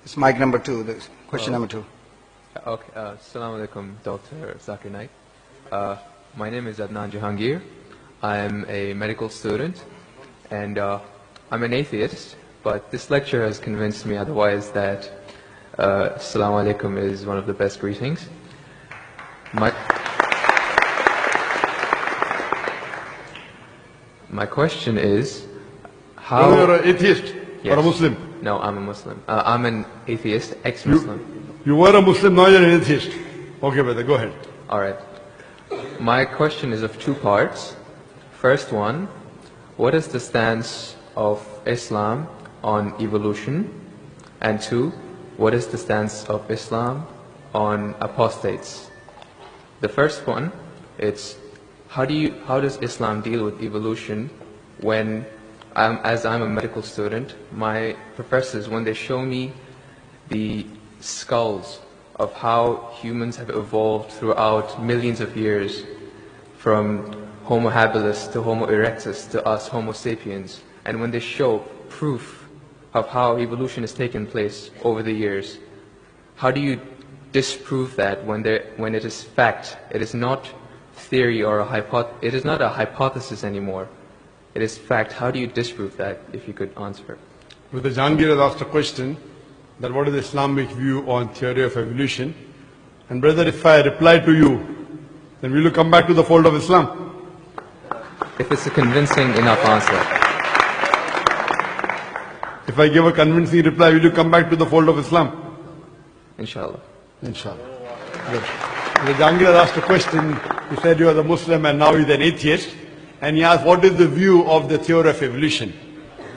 It's mic number 2, question number 2. Okay, Assalamu alaikum, Dr. ذاكر Naik. My name is Adnan Jahangir. I'm a medical student, and I'm an atheist, but this lecture has convinced me otherwise that Assalamu alaikum is one of the best greetings. My question is, how... Whether you're an atheist or a Muslim? No, I'm a Muslim. I'm an atheist, ex-Muslim. You were a Muslim, now you're an atheist. Okay, brother, go ahead. All right. My question is of two parts. First one, what is the stance of Islam on evolution? And two, what is the stance of Islam on apostates? The first one, it's how does Islam deal with evolution when, as I'm a medical student, my professors, when they show me the skulls of how humans have evolved throughout millions of years, from Homo habilis to Homo erectus to us Homo sapiens, and when they show proof of how evolution has taken place over the years, how do you disprove that when it is fact? It is not theory or it is not a hypothesis anymore. It is fact. How do you disprove that, if you could answer? Brother Jahangir has asked a question that what is the Islamic view on theory of evolution? And brother, if I reply to you, then will you come back to the fold of Islam? If it's a convincing enough answer. If I give a convincing reply, will you come back to the fold of Islam? Inshallah. Inshallah. Good. Brother Jahangir has asked a question. He said you are a Muslim and now he is an atheist. And he asked, what is the view of the theory of evolution?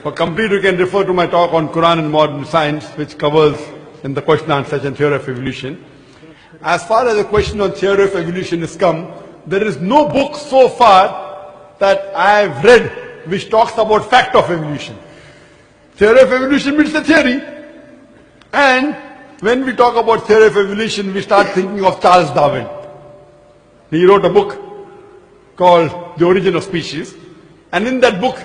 For complete, you can refer to my talk on Quran and modern science, which covers in the question and answer and theory of evolution. As far as the question on theory of evolution is come, there is no book so far that I have read which talks about fact of evolution. Theory of evolution means the theory. And when we talk about theory of evolution, we start thinking of Charles Darwin. He wrote a book called The Origin of Species. And in that book,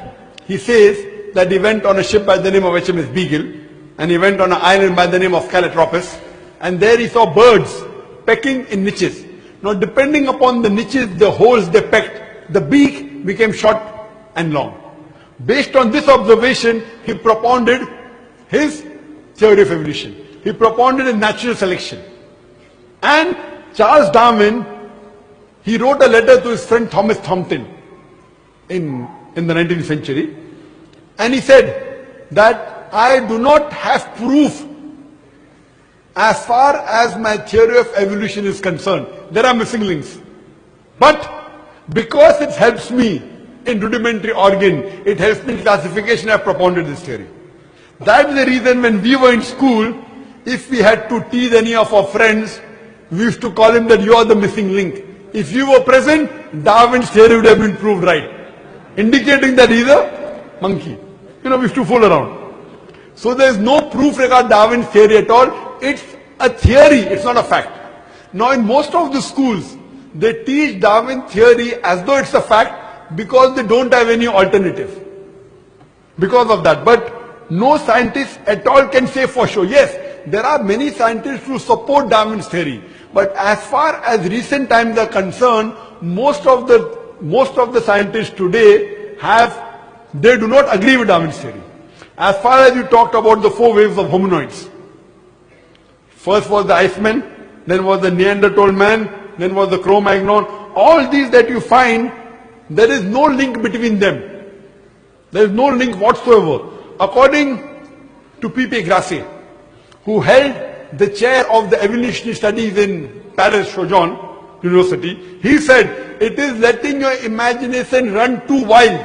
he says that he went on a ship by the name of HMS Beagle, and he went on an island by the name of Calotropis, and there he saw birds pecking in niches. Now depending upon the niches, the holes they pecked, the beak became short and long. Based on this observation, he propounded his theory of evolution. He propounded a natural selection. And Charles Darwin, he wrote a letter to his friend Thomas Thompson in the 19th century. And he said that I do not have proof as far as my theory of evolution is concerned. There are missing links. But because it helps me in rudimentary organ, it helps me in classification, I have propounded this theory. That is the reason when we were in school, if we had to tease any of our friends, we used to call him that you are the missing link. If you were present, Darwin's theory would have been proved right, indicating that he's a monkey. We used to fool around. So there is no proof regarding Darwin's theory at all. It's a theory, it's not a fact. Now in most of the schools, they teach Darwin theory as though it's a fact because they don't have any alternative. Because of that. But no scientist at all can say for sure. Yes, there are many scientists who support Darwin's theory. But as far as recent times are concerned, most of the scientists today they do not agree with Darwin's theory. As far as you talked about the 4 waves of hominoids. First was the Iceman, then was the Neanderthal man, then was the Cro-Magnon. All these that you find, there is no link between them. There is no link whatsoever. According to P.P. Grassi, who held the chair of the evolutionary studies in Paris Sorbonne University, he said, it is letting your imagination run too wild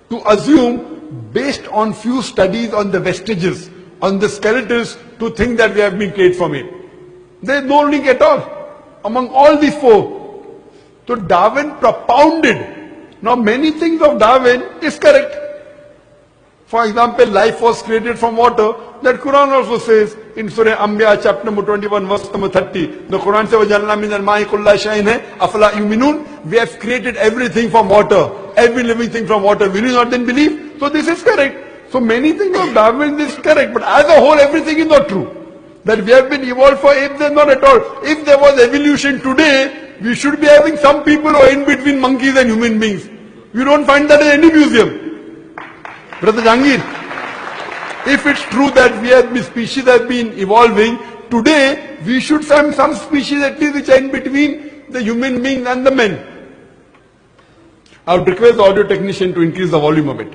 to assume, based on few studies on the vestiges, on the skeletons, to think that we have been created from it. There is no link at all among all these 4. So Darwin propounded. Now many things of Darwin is correct. For example, life was created from water. That Quran also says in Surah Anbiya chapter number 21 verse number 30. The Quran says, وَجَعَلْنَا مِنَ الْمَاءِ كُلَّ شَيْءٍ أَفَلَا يُؤْمِنُونَ. We have created everything from water. Every living thing from water. Will you not then believe? So this is correct. So many things of Darwin is correct, but as a whole everything is not true. That we have been evolved for apes, then not at all. If there was evolution today, we should be having some people who are in between monkeys and human beings. You don't find that in any museum. Brother Jangir, if it's true that species have been evolving, today we should find some species at least which are in between the human beings and the men. I would request the audio technician to increase the volume of it.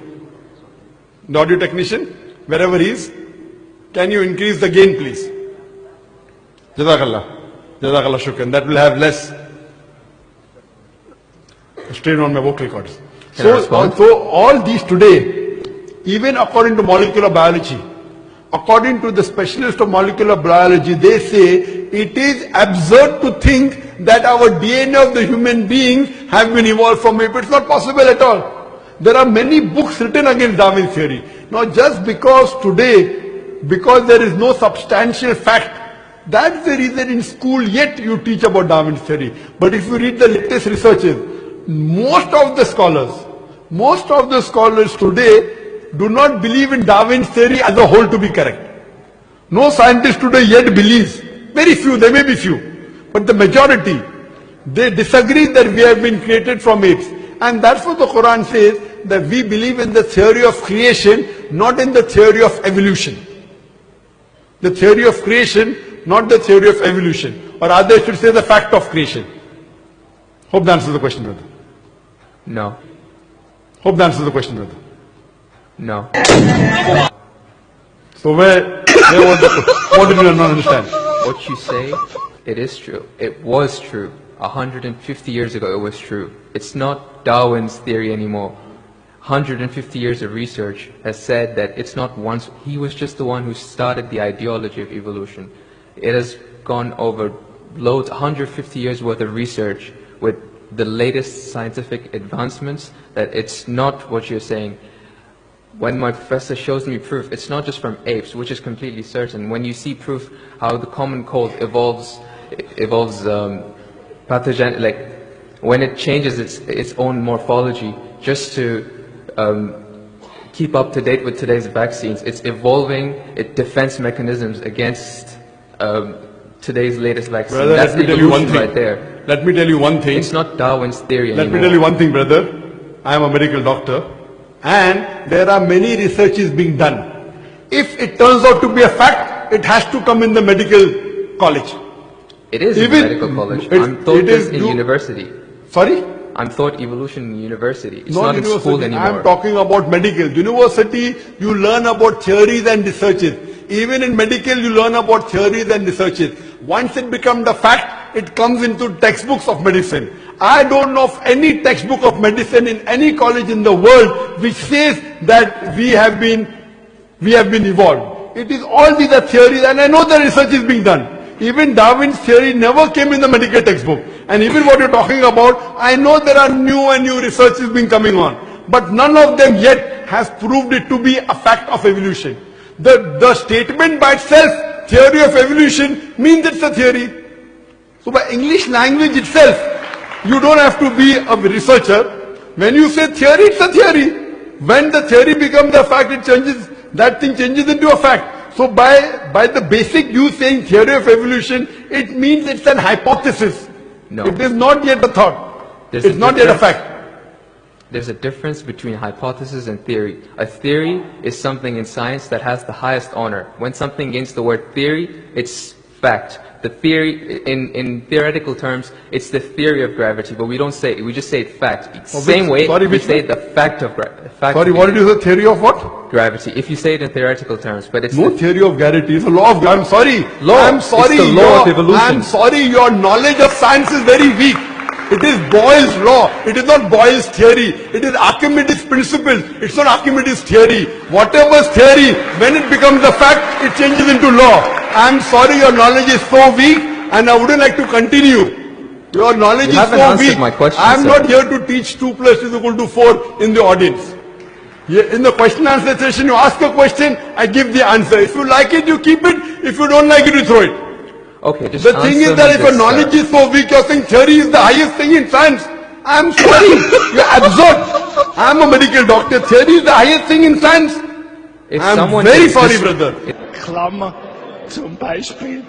The audio technician, wherever he is, can you increase the gain please? Jazakallah. Jazakallah shukran. That will have less strain on my vocal cords. So all these today, even according to molecular biology, according to the specialists of molecular biology, they say it is absurd to think that our DNA of the human beings have been evolved from ape. It's not possible at all. There are many books written against Darwin's theory. Now just because today, because there is no substantial fact, that's the reason in school yet you teach about Darwin's theory. But if you read the latest researches, most of the scholars today do not believe in Darwin's theory as a whole to be correct. No scientist today yet believes. Very few, there may be few. But the majority, they disagree that we have been created from apes. And that's what the Quran says, that we believe in the theory of creation, not in the theory of evolution. The theory of creation, not the theory of evolution. Or rather, I should say the fact of creation. Hope that answers the question, brother. No. Hope that answers the question, brother. No. So what did you not understand? What you say, it is true. It was true. 150 years ago it was true. It's not Darwin's theory anymore. 150 years of research has said that it's not once. He was just the one who started the ideology of evolution. It has gone over loads, 150 years worth of research with the latest scientific advancements, that it's not what you're saying. When my professor shows me proof, it's not just from apes, which is completely certain. When you see proof how the common cold evolves pathogen, like when it changes its own morphology just to keep up to date with today's vaccines, it's evolving its defense mechanisms against today's latest vaccine. Brother, that's evolution right there. Let me tell you one thing. It's not Darwin's theory anymore. Let me tell you one thing, brother. I am a medical doctor, and there are many researches being done. If it turns out to be a fact, it has to come in the medical college. It is in medical college. I'm taught this in university. Sorry? I'm taught evolution in university. It's not in school anymore. I'm talking about medical. University, you learn about theories and researches. Even in medical, you learn about theories and researches. Once it becomes the fact, it comes into textbooks of medicine. I don't know of any textbook of medicine in any college in the world which says that we have been evolved. It is all these are theories, and I know the research is being done. Even Darwin's theory never came in the medical textbook. And even what you're talking about, I know there are new researches being coming on. But none of them yet has proved it to be a fact of evolution. The statement by itself, theory of evolution, means it's a theory. So by English language itself, you don't have to be a researcher. When you say theory, it's a theory. When the theory becomes a fact, it changes, that thing changes into a fact. So by the basic you saying theory of evolution, it means it's an hypothesis. No. It is not yet a thought. It's not yet a fact. There's a difference between hypothesis and theory. A theory is something in science that has the highest honor. When something gains the word theory, it's fact. The theory, in theoretical terms, it's the theory of gravity, but we don't say it, we just say it fact. Same way we say the fact of gravity. Sorry, what did you say, theory of what? Gravity, if you say it in theoretical terms, but it's no theory of gravity, it's a law of gravity. I'm sorry. Law. I'm sorry. It's the law of evolution. I'm sorry, your knowledge of science is very weak. It is Boyle's law. It is not Boyle's theory. It is Archimedes' principle. It's not Archimedes' theory. Whatever's theory, when it becomes a fact, it changes into law. I'm sorry, your knowledge is so weak, and I wouldn't like to continue. Your knowledge is so weak. My question, I'm not here to teach 2 + 2 = 4 in the audience. In the question answer session, you ask a question, I give the answer. If you like it, you keep it. If you don't like it, you throw it. Okay, just the thing is that if your knowledge is so weak, you're saying theory is the highest thing in science. I'm sorry, you're absurd. I'm a medical doctor. Theory is the highest thing in science. If I'm someone very gets sorry, brother. Klammer zum Beispiel.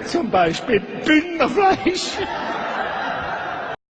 Zum Beispiel Bündnerfleisch.